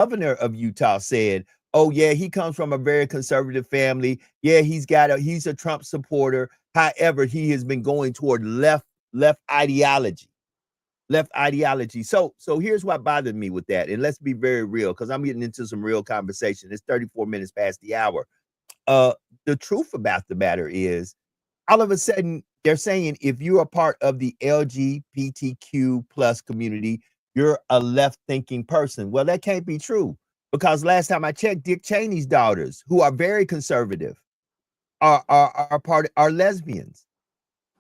governor of Utah said, "Oh yeah, he comes from a very conservative family. Yeah, he's a Trump supporter. However, he has been going toward left ideology." Left ideology. So here's what bothered me with that. And let's be very real, because I'm getting into some real conversation. It's 34 minutes past the hour. Uh the truth about the matter is, all of a sudden they're saying if you're a part of the LGBTQ plus community, you're a left thinking person. Well, that can't be true, because last time I checked, Dick Cheney's daughters, who are very conservative, are lesbians.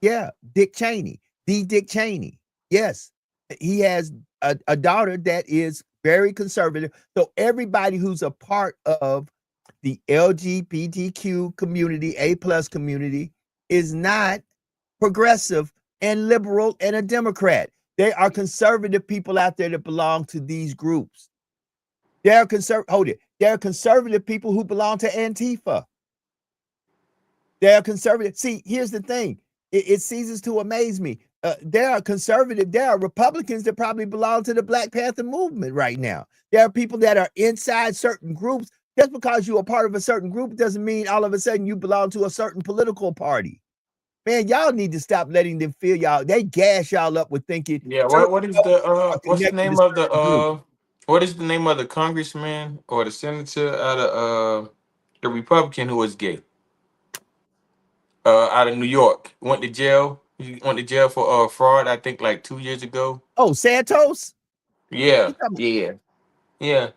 Yeah, Dick Cheney, the Dick Cheney. Yes, he has a daughter that is very conservative. So everybody who's a part of the LGBTQ community, A plus community, is not progressive and liberal and a Democrat. They are conservative people out there that belong to these groups. They're They're conservative people who belong to Antifa. They're conservative. See, here's the thing. It ceases to amaze me. There are conservative, there are Republicans that probably belong to the Black Panther movement right now. There are people that are inside certain groups. Just because you're a part of a certain group doesn't mean all of a sudden you belong to a certain political party. Man, y'all need to stop letting them feel y'all. They gas y'all up with thinking Yeah, certain what is folks the are what's the connected to name of the certain groups. what is the name of the congressman or the senator out of the Republican who was gay? Out of New York. Went to jail. He went to jail for fraud, I think like 2 years ago. Oh, Santos? Yeah, You talking about- yeah, yeah.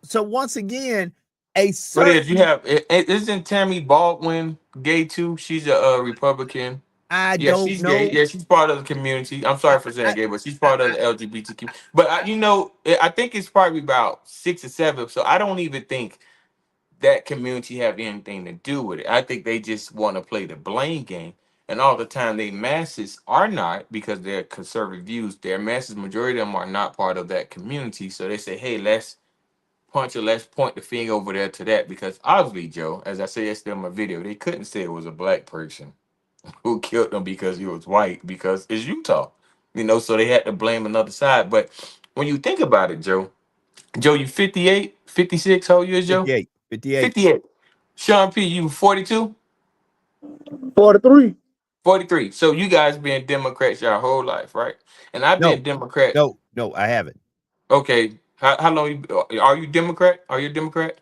So once again, a What is you certain have isn't Tammy Baldwin gay too? She's a Republican. I Yeah, don't she's gay. know. Yeah, she's part of the community. I'm I, sorry for saying I, gay, but she's I, part of the LGBTQ. But I think it's probably about 6 or 7. So I don't even think that community have anything to do with it. I think they just want to play the blame game. And all the time, they masses are not because they're conservative views. Their masses, majority of them are not part of that community. So they say, hey, let's punch or let's point the finger over there to that. Because obviously, Joe, as I said yesterday in my video, they couldn't say it was a black person who killed him because he was white, because it's Utah. So they had to blame another side. But when you think about it, Joe, you 58, 56. How old you is, Joe? 58, 58. 58. Sean P, you 42, 43. 43. So you guys been Democrats your whole life, right? And I've No, been Democrat. no, I haven't. Okay. How long are you Democrat? Are you a Democrat?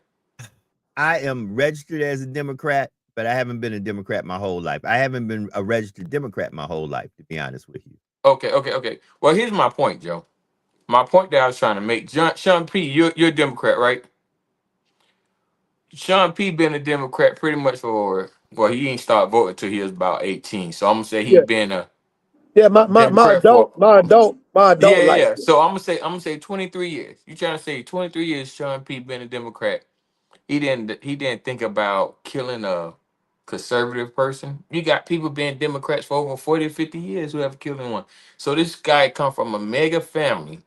I am registered as a Democrat, but I haven't been a Democrat my whole life. I haven't been a registered Democrat my whole life, to be honest with you. Okay, okay, okay. Well, here's my point, Joe. My point that I was trying to make. Sean P, you're a Democrat, right? Sean P been a Democrat pretty much for, well, he ain't start voting till he was about 18. So I'm gonna say he Yeah, been a yeah. My Democrat for, adult yeah, life. yeah. So I'm gonna say 23 years. You trying to say 23 years Sean P been a Democrat. He didn't think about killing a conservative person. You got people being Democrats for over 40, 50 years who have killed anyone. So this guy come from a mega family.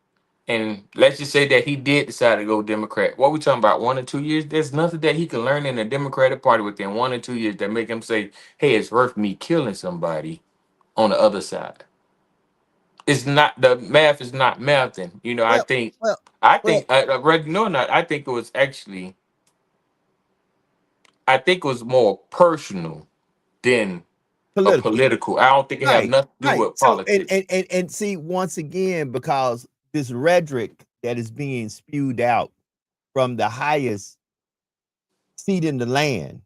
And let's just say that he did decide to go Democrat. What we talking about? 1 or 2 years? There's nothing that he can learn in the Democratic Party within 1 or 2 years that make him say, "Hey, it's worth me killing somebody on the other side." It's not, the math is not mathing. I Well, think, well, I well, think, Reggie, no, not. I think it was actually, I think it was more personal than a political. political. I don't think it have Right, nothing to do right. with So politics. and see, once again, because this rhetoric that is being spewed out from the highest seat in the land,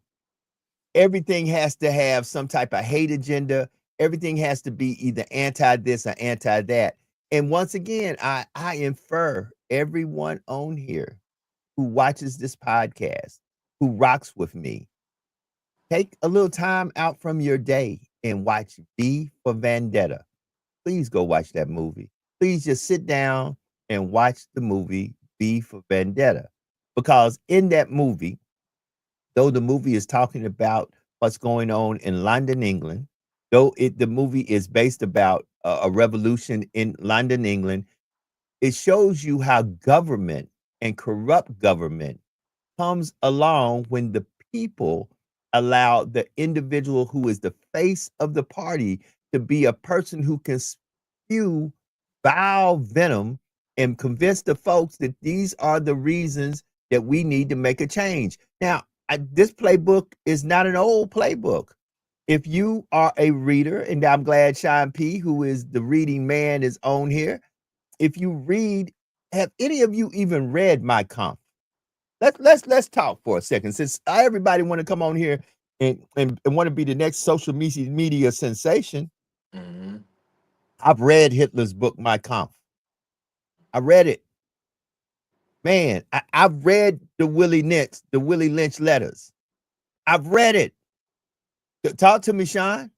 everything has to have some type of hate agenda. Everything has to be either anti this or anti that. And once again, I infer everyone on here who watches this podcast, who rocks with me, take a little time out from your day and watch V for Vendetta. Please go watch that movie. Please just sit down and watch the movie V for Vendetta. Because in that movie, though the movie is talking about what's going on in London, England, though the movie is based about a revolution in London, England, it shows you how government and corrupt government comes along when the people allow the individual who is the face of the party to be a person who can spew vile venom and convince the folks that these are the reasons that we need to make a change. Now, this playbook is not an old playbook. If you are a reader, and I'm glad Sean P., who is the reading man, is on here. If you read, have any of you even read Mein Kampf? Let's talk for a second, since everybody want to come on here and want to be the next social media sensation. Mm-hmm. I've read Hitler's book, Mein Kampf. I read it. Man, I've read the Willie Lynch letters. I've read it. Talk to me, Sean.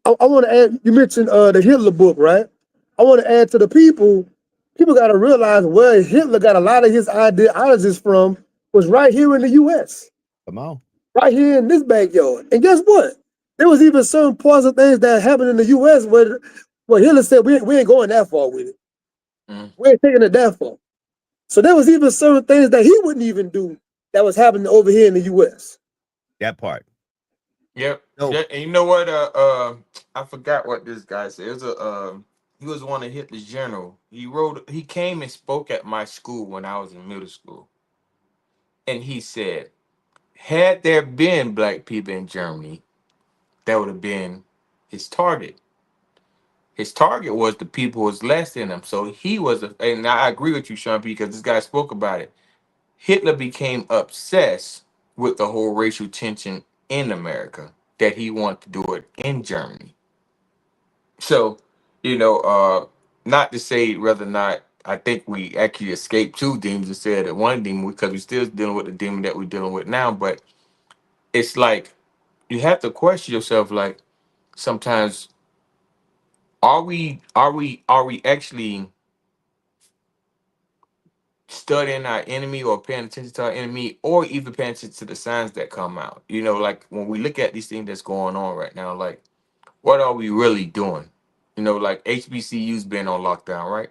I want to add, you mentioned the Hitler book, right? I want to add to the people got to realize where Hitler got a lot of his ideologies from was right here in the U.S. Come on. Right here in this backyard. And guess what? There was even certain parts of things that happened in the U.S. where Hitler said, we ain't going that far with it. We ain't taking it that far. So there was even certain things that he wouldn't even do that was happening over here in the U.S. That part. Yep. No. Yeah, and you know what? I forgot what this guy said. It was he was one of Hitler's general. He came and spoke at my school when I was in middle school. And he said, had there been black people in Germany, that would have been his target. His target was the people who was less than him. So he was, and I agree with you, Sean, because this guy spoke about it. Hitler became obsessed with the whole racial tension in America that he wanted to do it in Germany. So, not to say whether or not I think we actually escaped two demons instead of one demon, because we're still dealing with the demon that we're dealing with now. But it's like you have to question yourself, like, sometimes are we actually studying our enemy or paying attention to our enemy, or even paying attention to the signs that come out? Like when we look at these things that's going on right now, like, what are we really doing? Like HBCU's been on lockdown, right?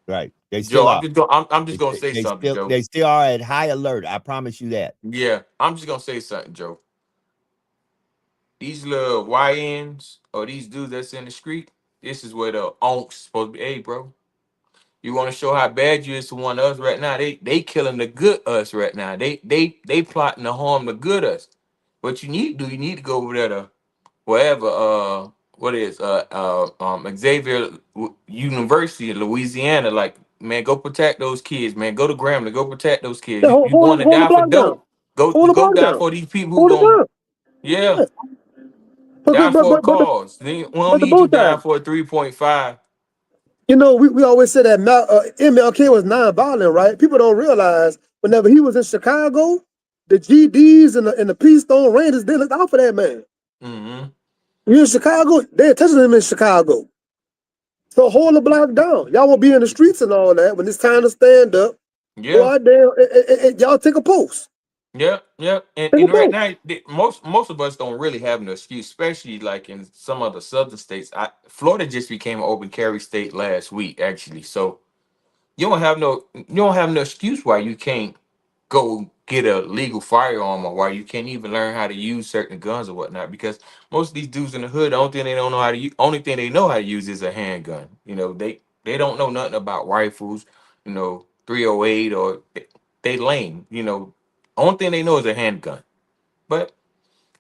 Right. They still Joe, are. I'm just gonna say something, Joe. They still are at high alert. I promise you that. Yeah, I'm just gonna say something, Joe. These little YNs or these dudes that's in the street, this is where the onks supposed to be. Hey, bro, you want to show how bad you is to one of us right now? They killing the good us right now. They plotting to harm the good us. What you need to do, you need to go over there to wherever what is Xavier University in Louisiana. Like, man, go protect those kids, man. Go to Grambling, go protect those kids. Yeah, You want to hold the die for block down. dope? Go Hold the block die down. for these people who Hold it going down. yeah. Yeah. Die for a But cause. We don't the need you bow tie. dying for a 3.5. We always say that MLK was nonviolent, right? People don't realize whenever he was in Chicago, the GDs and the Peace Stone Rangers, they looked out for that man. Mm-hmm. You in Chicago, they're touching him in Chicago. So hold the block down. Y'all won't be in the streets and all that. When it's time to stand up, Yeah. go out there, y'all take a post. Yep. And right now, most of us don't really have no excuse, especially like in some of the southern states. Florida just became an open carry state last week, actually. So you don't have no excuse why you can't go get a legal firearm, or why you can't even learn how to use certain guns or whatnot. Because most of these dudes in the hood, the only thing they don't know how to use, only thing they know how to use is a handgun. They don't know nothing about rifles, 308, or they lame. Only thing they know is a handgun. But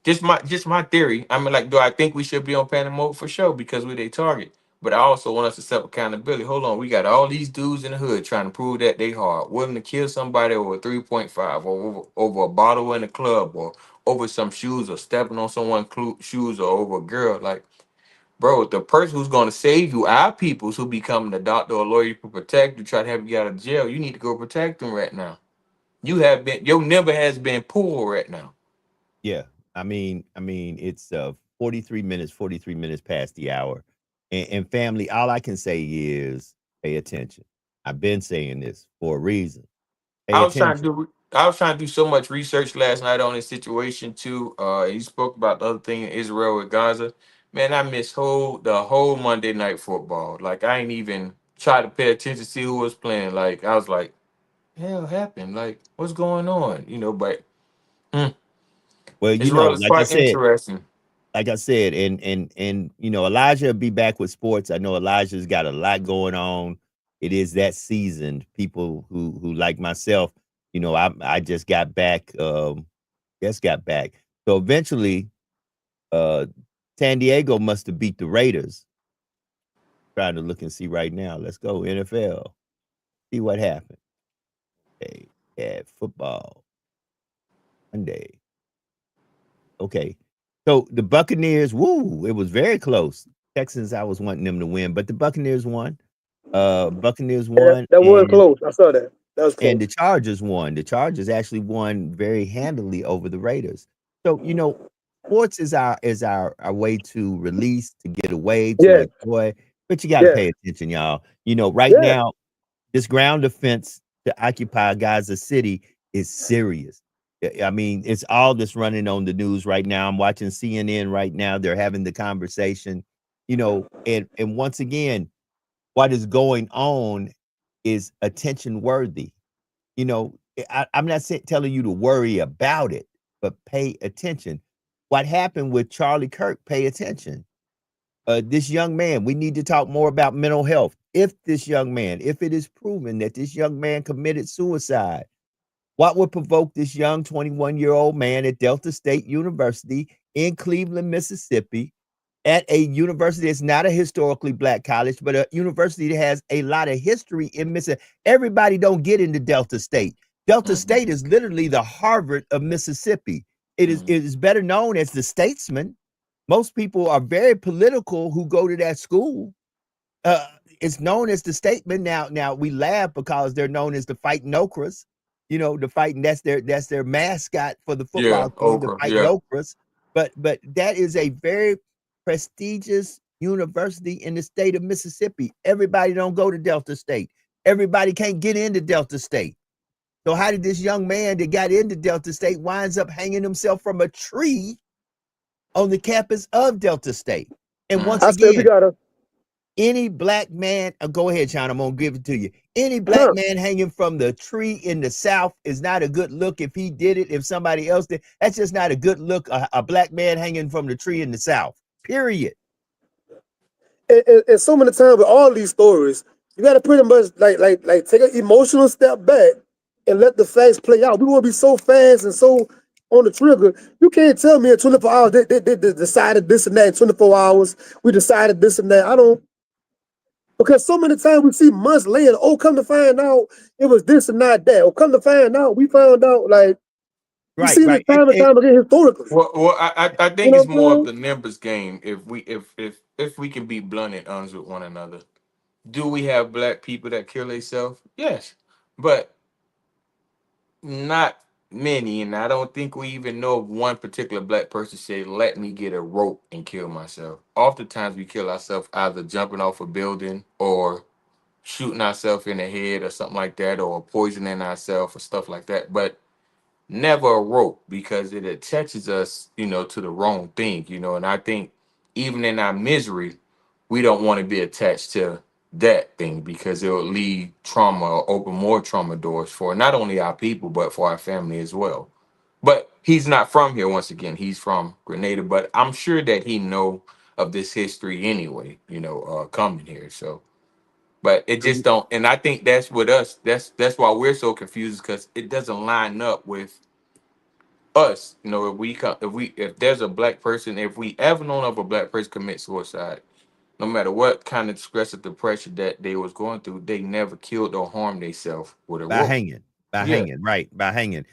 just my theory. I mean, like, do I think we should be on panic mode? For sure, because we're their target. But I also want us to set accountability. Hold on, we got all these dudes in the hood trying to prove that they hard, willing to kill somebody over 3.5, or over a bottle in a club, or over some shoes, or stepping on someone's shoes, or over a girl. Like, bro, the person who's going to save you, our peoples who become the doctor or lawyer to protect you, try to have you out of jail, you need to go protect them right now. Your number has been pulled right now. Yeah. I mean, it's 43 minutes past the hour. And family, all I can say is pay attention. I've been saying this for a reason. Pay I was trying attention. to do so much research last night on this situation too. He spoke about the other thing in Israel with Gaza. Man, I missed the whole Monday night football. Like, I ain't even try to pay attention to see who was playing. Like, I was like, hell happened? Like, what's going on? But Well, Israel is like I quite said, interesting. and Elijah will be back with sports. I know Elijah's got a lot going on. it is that seasoned people who like myself, you know, I just got back, So eventually, San Diego must have beat the Raiders. Trying to look and see right now. Let's go NFL. See what happened. Okay, yeah, football Monday. Okay, so the Buccaneers. Woo! It was very close. Texans, I was wanting them to win, but the Buccaneers won. Buccaneers won, That was and close. I saw that. That was close. the Chargers won. The Chargers actually won very handily over the Raiders. So, you know, sports is our way to release, to get away, to Yeah, enjoy. But you got to yeah, pay attention, y'all. You know, right yeah. now, this ground defense to occupy Gaza City is serious. I mean, it's all that's running on the news right now. I'm watching CNN right now. They're having the conversation, you know, and once again, what is going on is attention worthy. You know, I'm not telling you to worry about it, but pay attention. What happened with Charlie Kirk? Pay attention. This young man, we need to talk more about mental health. If it is proven that this young man committed suicide, what would provoke this young 21-year-old man at Delta State University in Cleveland, Mississippi, at a university that's not a historically Black college, but a university that has a lot of history in Mississippi? Everybody don't get into Delta State. Delta State is literally the Harvard of Mississippi. It is better known as the Statesman. Most people are very political who go to that school. It's known as the Statesman. Now we laugh because they're known as the Fighting Okras. You know, the Fighting, that's their mascot for the football team, the Fighting Okras. But that is a very prestigious university in the state of Mississippi. Everybody don't go to Delta State. Everybody can't get into Delta State. So how did this young man that got into Delta State winds up hanging himself from a tree on the campus of Delta State? And once again, any Black man, go ahead, Sean, I'm gonna give it to you. Any Black man hanging from the tree in the South is not a good look. If he did it, if somebody else did, that's just not a good look. A Black man hanging from the tree in the South, period. And so many times with all these stories, you got to pretty much like take an emotional step back and let the facts play out. We want to be so fast and so on the trigger. You can't tell me in 24 hours they decided this and that. In 24 hours we decided this and that. I don't, because so many times we see months later, oh, come to find out it was this and not that. Or come to find out, we found out, like, we see it time and time again historically. Well, I think it's more of the numbers game. If we can be blunt and honest with one another, do we have Black people that kill themselves? Yes, but not many, and I don't think we even know of one particular Black person say, "Let me get a rope and kill myself." Oftentimes, we kill ourselves either jumping off a building or shooting ourselves in the head or something like that, or poisoning ourselves or stuff like that. But never a rope, because it attaches us, to the wrong thing, And I think even in our misery, we don't want to be attached to that thing, because it will lead trauma or open more trauma doors for not only our people but for our family as well. But he's not from here. Once again, he's from Grenada, but I'm sure that he know of this history anyway, coming here. So but it just don't, and I think that's with us. That's why we're so confused, because it doesn't line up with us. If there's a Black person, if we ever known of a Black person commit suicide, no matter what kind of stress or depression that they was going through, they never killed or harmed themselves with a by rope. hanging, by hanging.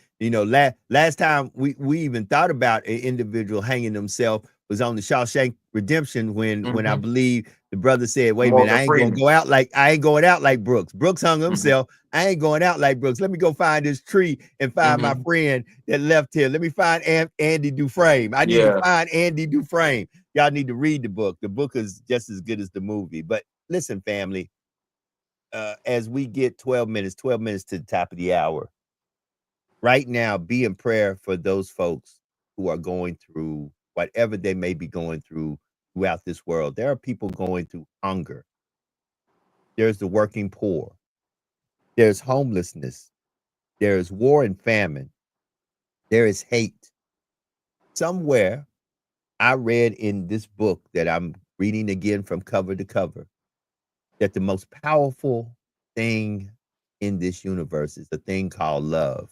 Last time we even thought about an individual hanging himself was on the Shawshank Redemption, when I believe the brother said, "Wait a minute, I ain't going out like Brooks. Brooks hung himself. I ain't going out like Brooks. Let me go find this tree and find my friend that left here. Let me find Andy Dufresne. I need to find Andy Dufresne." Y'all need to read the book. The book is just as good as the movie. But listen, family, as we get 12 minutes to the top of the hour, right now, be in prayer for those folks who are going through whatever they may be going through throughout this world. There are people going through hunger. There's the working poor. There's homelessness. There's war and famine. There is hate. Somewhere, I read in this book that I'm reading again from cover to cover, that the most powerful thing in this universe is a thing called love.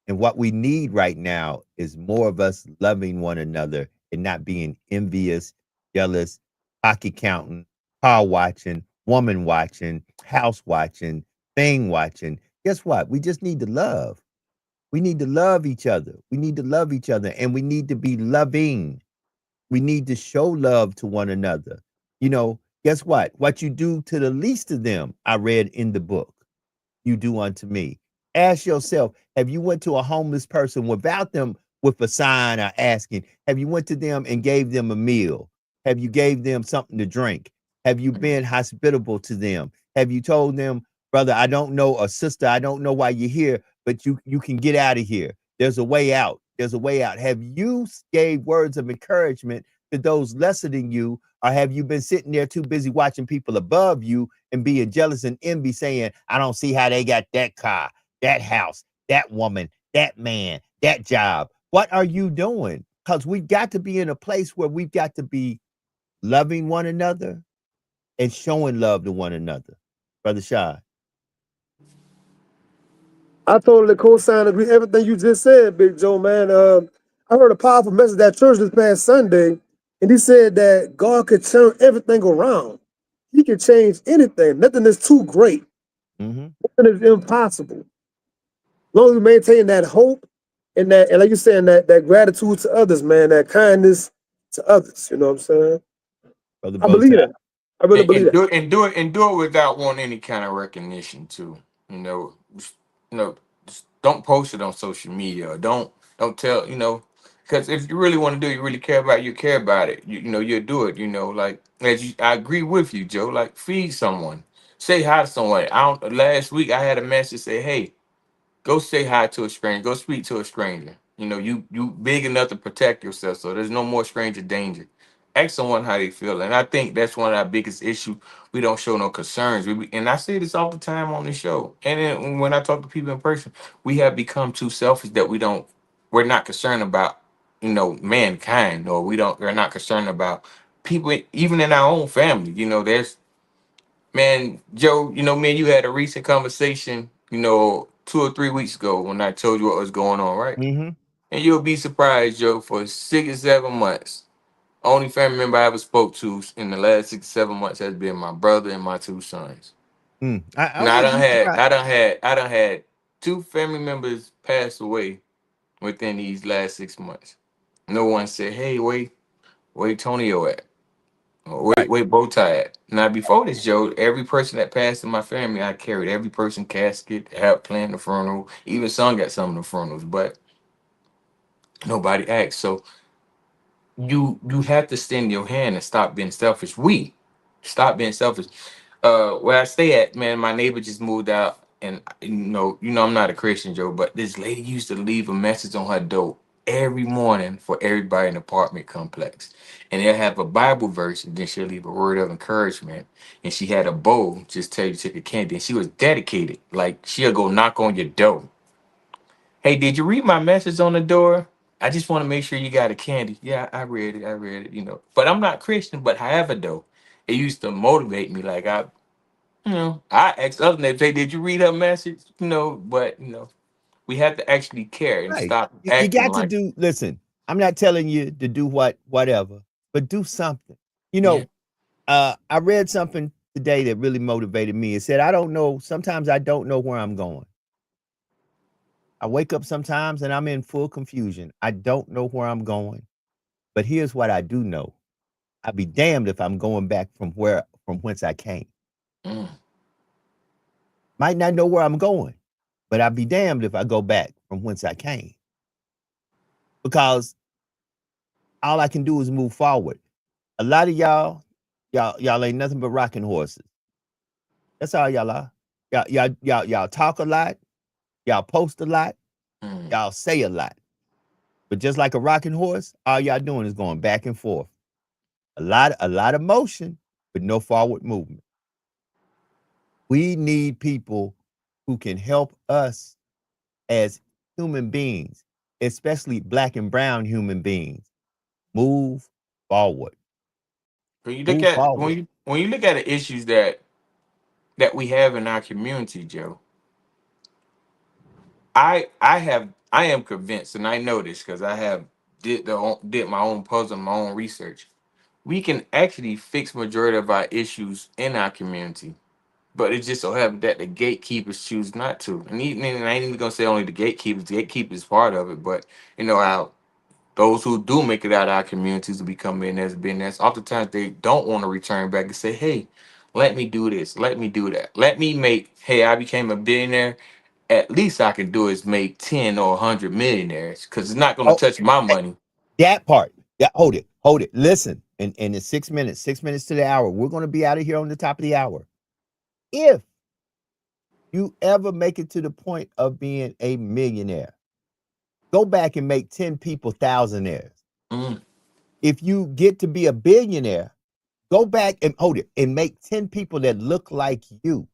And what we need right now is more of us loving one another and not being envious, jealous, hockey counting, car watching, woman watching, house watching, thing watching. Guess what? We just need to love. We need to love each other. We need to love each other, and we need to be loving. We need to show love to one another. You know, guess what? What you do to the least of them, I read in the book, you do unto me. Ask yourself, have you went to a homeless person without them with a sign or asking? Have you went to them and gave them a meal? Have you gave them something to drink? Have you been hospitable to them? Have you told them, brother, I don't know, or sister, I don't know why you're here, but you can get out of here. There's a way out. There's a way out. Have you gave words of encouragement to those lesser than you, or have you been sitting there too busy watching people above you and being jealous and envy, saying, I don't see how they got that car, that house, that woman, that man, that job? What are you doing? Because we've got to be in a place where we've got to be loving one another and showing love to one another. Brother Shah. I totally co-sign, agree everything you just said, Big Joe, man. I heard a powerful message at church this past Sunday, and he said that God could turn everything around. He can change anything. Nothing is too great. Nothing is impossible. As long as we maintain that hope and that, and like you're saying, that gratitude to others, man, that kindness to others. You know what I'm saying? I believe that. I really believe that. Do it without wanting any kind of recognition too. You know, just don't post it on social media. Or don't tell, because if you really want to do it, you really care about it, you care about it. You'll do it. Like I agree with you, Joe. Like feed someone, say hi to someone. Last week I had a message say, hey, go say hi to a stranger. Go speak to a stranger. You big enough to protect yourself, so there's no more stranger danger. Ask someone how they feel, and I think that's one of our biggest issues. We don't show no concerns. And I say this all the time on the show, and then when I talk to people in person, we have become too selfish that we're not concerned about mankind, or we're not concerned about people, even in our own family. There's Man, Joe, me and you had a recent conversation, 2 or 3 weeks ago when I told you what was going on, right? And you'll be surprised, Joe, for 6 or 7 months, only family member I ever spoke to in the last 6 or 7 months has been my brother and my 2 sons. Now I done had 2 family members pass away within these last 6 months. No one said, hey, where Tonio at? Wait, bow tie at. Now before this, Joe, every person that passed in my family, I carried every person casket, helped plan the funeral, even sung at some of the funerals, but nobody asked. So you have to extend your hand and stop being selfish. Stop being selfish. Where I stay at, man, my neighbor just moved out, and I'm not a Christian, Joe, but this lady used to leave a message on her door every morning for everybody in the apartment complex. And they'll have a Bible verse, and then she'll leave a word of encouragement. And she had a bowl, just tell you to take a candy. And she was dedicated. Like she'll go knock on your door. Hey, did you read my message on the door? I just want to make sure you got a candy. Yeah, I read it. I read it. But I'm not Christian. But however, though, it used to motivate me. Like I asked other neighbors, hey, did you read her message? But we have to actually care and Right. stop You acting got to like listen, I'm not telling you to do whatever, but do something. yeah. I read something today that really motivated me. It said, sometimes I don't know where I'm going. I wake up sometimes and I'm in full confusion. I don't know where I'm going. But here's what I do know. I'd be damned if I'm going back from whence I came. Mm. Might not know where I'm going, but I'd be damned if I go back from whence I came. Because all I can do is move forward. A lot of y'all ain't nothing but rocking horses. That's all y'all are. Y'all talk a lot, y'all post a lot, y'all say a lot. But just like a rocking horse, all y'all doing is going back and forth. A lot of motion, but no forward movement. We need people who can help us as human beings, especially black and brown human beings, move forward. When you look Move at forward. when you look at the issues that that we have in our community, Joe. I am convinced, and I know this because I have did my own puzzle, my own research. We can actually fix majority of our issues in our community, but it just so happens that the gatekeepers choose not to. And I ain't even gonna say only the gatekeepers. The gatekeepers part of it, but you know how those who do make it out of our communities to become millionaires, oftentimes they don't want to return back and say, "Hey, let me do this, let me do that, let me make. Hey, I became a billionaire. At least I can do is make 10 or 100 millionaires because it's not going to Oh, touch my money." that part. Yeah, hold it. Listen, and in 6 minutes to the hour, we're going to be out of here on the top of the hour. If you ever make it to the point of being a millionaire, go back and make 10 people thousandaires. Mm. If you get to be a billionaire, go back and and make 10 people that look like you.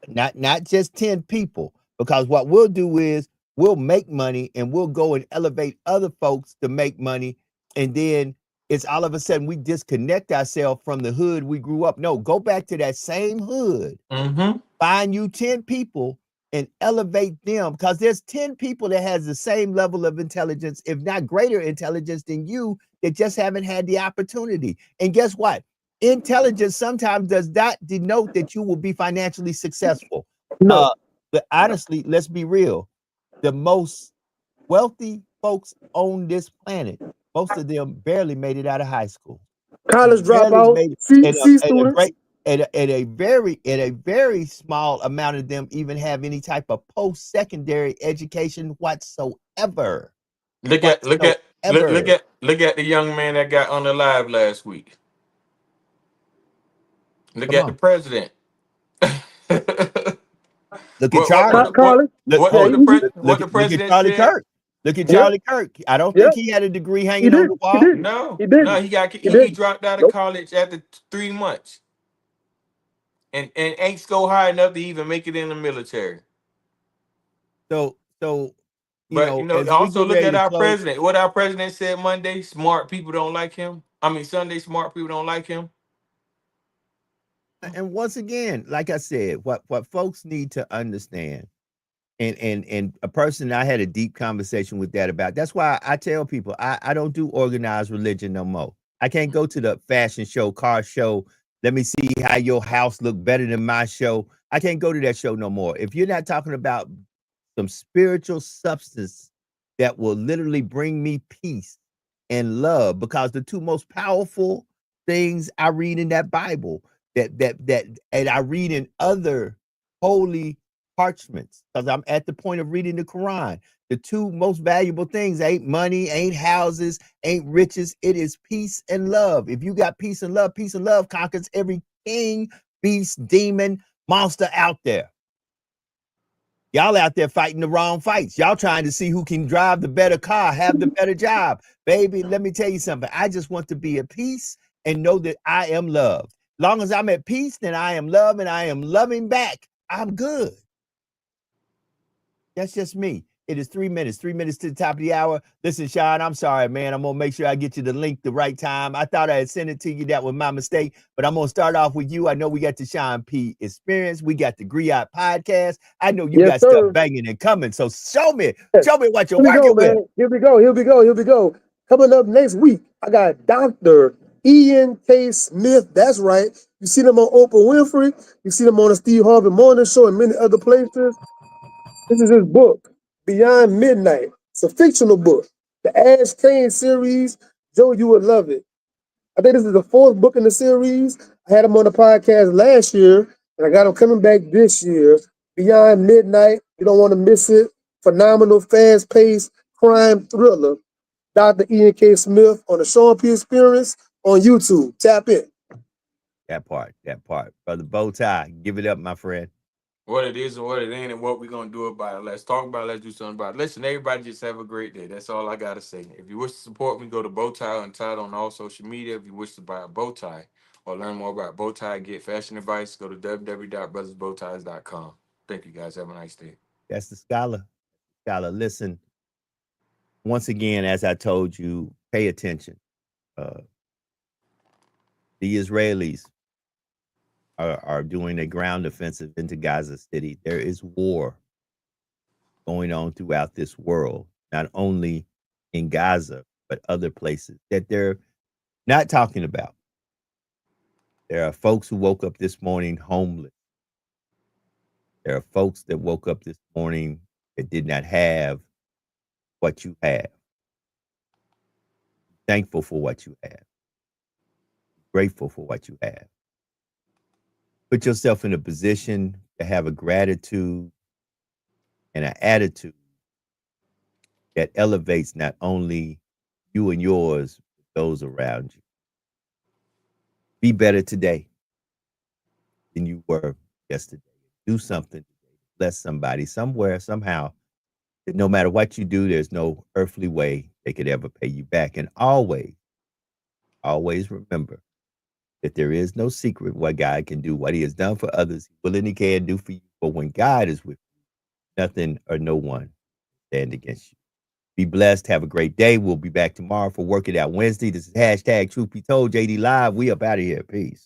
Not just 10 people, because what we'll do is we'll make money and we'll go and elevate other folks to make money, and then it's all of a sudden we disconnect ourselves from the hood we grew up. No, go back to that same hood, Mm-hmm. find you 10 people and elevate them, because there's 10 people that has the same level of intelligence, if not greater intelligence than you, that just haven't had the opportunity. And guess what? Intelligence sometimes does not denote that you will be financially successful. No. But honestly, let's be real. The most wealthy folks on this planet, most of them barely made it out of high school. College Barely dropout, made it. C, And C students. a very small amount of them even have any type of post-secondary education whatsoever. Look at the young man that got on the live last week. Look Come at the on. president. Look at what Charlie. College. Look, Yeah, what the look at president Charlie said? Kirk. Look at yeah, Charlie Kirk. I don't yeah. think he had a degree He hanging on did. the He wall. didn't. No, He no, didn't. he He he didn't. dropped out of Nope. college after 3 months and ain't go high enough to even make it in the military. So But as we also get look ready at to our close, president. What our president said Monday: smart people don't like him. I mean Sunday, smart people don't like him. and once again, like I said, what folks need to understand, and a person I had a deep conversation with that about. That's why I tell people I don't do organized religion no more. I can't go to the fashion show, car show. Let me see how your house look better than my show. I can't go to that show no more. If you're not talking about some spiritual substance that will literally bring me peace and love, because the two most powerful things I read in that Bible, that and I read in other holy parchments, because I'm at the point of reading the Quran. The two most valuable things ain't money, ain't houses, ain't riches. It is peace and love. If you got peace and love conquers every king, beast, demon, monster out there. Y'all out there fighting the wrong fights. Y'all trying to see who can drive the better car, have the better job. Baby, let me tell you something. I just want to be at peace and know that I am loved. Long as I'm at peace, then I am loved and I am loving back. I'm good. That's just me. It is 3 minutes to the top of the hour. Listen, Sean, I'm sorry, man. I'm going to make sure I get you the link the right time. I thought I had sent it to you. That was my mistake. But I'm going to start off with you. I know we got the Sean P experience. We got the Griot podcast. I know you Yes, got stuff sir. banging and coming. So show me what you're Here we go, working with. man. Here we go. Coming up next week, I got Dr. Ian K. Smith. That's right. You see them on Oprah Winfrey. You see them on the Steve Harvey Morning Show and many other places. This is his book, Beyond Midnight. It's a fictional book. The Ash Kane series. Joe, you would love it. I think this is the fourth book in the series. I had him on the podcast last year, and I got him coming back this year. Beyond Midnight. You don't want to miss it. Phenomenal, fast-paced crime thriller. Dr. Ian K. Smith on the Sean P. Experience on YouTube. Tap in. That part. Brother Bowtie, give it up, my friend. What it is and what it ain't, and what we're gonna do about it. Let's talk about it. Let's do something about it. Listen, everybody, just have a great day. That's all I gotta say. If you wish to support me, go to Bowtie Untied on all social media. If you wish to buy a bow tie or learn more about Bowtie and get fashion advice, go to www.brothersbowties.com. Thank you, guys. Have a nice day. That's the scholar. Listen, once again, as I told you, pay attention. The Israelis are doing a ground offensive into Gaza City. There is war going on throughout this world, not only in Gaza, but other places that they're not talking about. There are folks who woke up this morning homeless. There are folks that woke up this morning that did not have what you have. Thankful for what you have. Grateful for what you have. Put yourself in a position to have a gratitude and an attitude that elevates not only you and yours, but those around you. Be better today than you were yesterday. Do something today to bless somebody somewhere, somehow, that no matter what you do, there's no earthly way they could ever pay you back. And always remember that there is no secret what God can do. What he has done for others, he will and he can do for you. But when God is with you, nothing or no one stand against you. Be blessed. Have a great day. We'll be back tomorrow for Work It Out Wednesday. This is hashtag Truth Be Told, JD Live. We up out of here. Peace.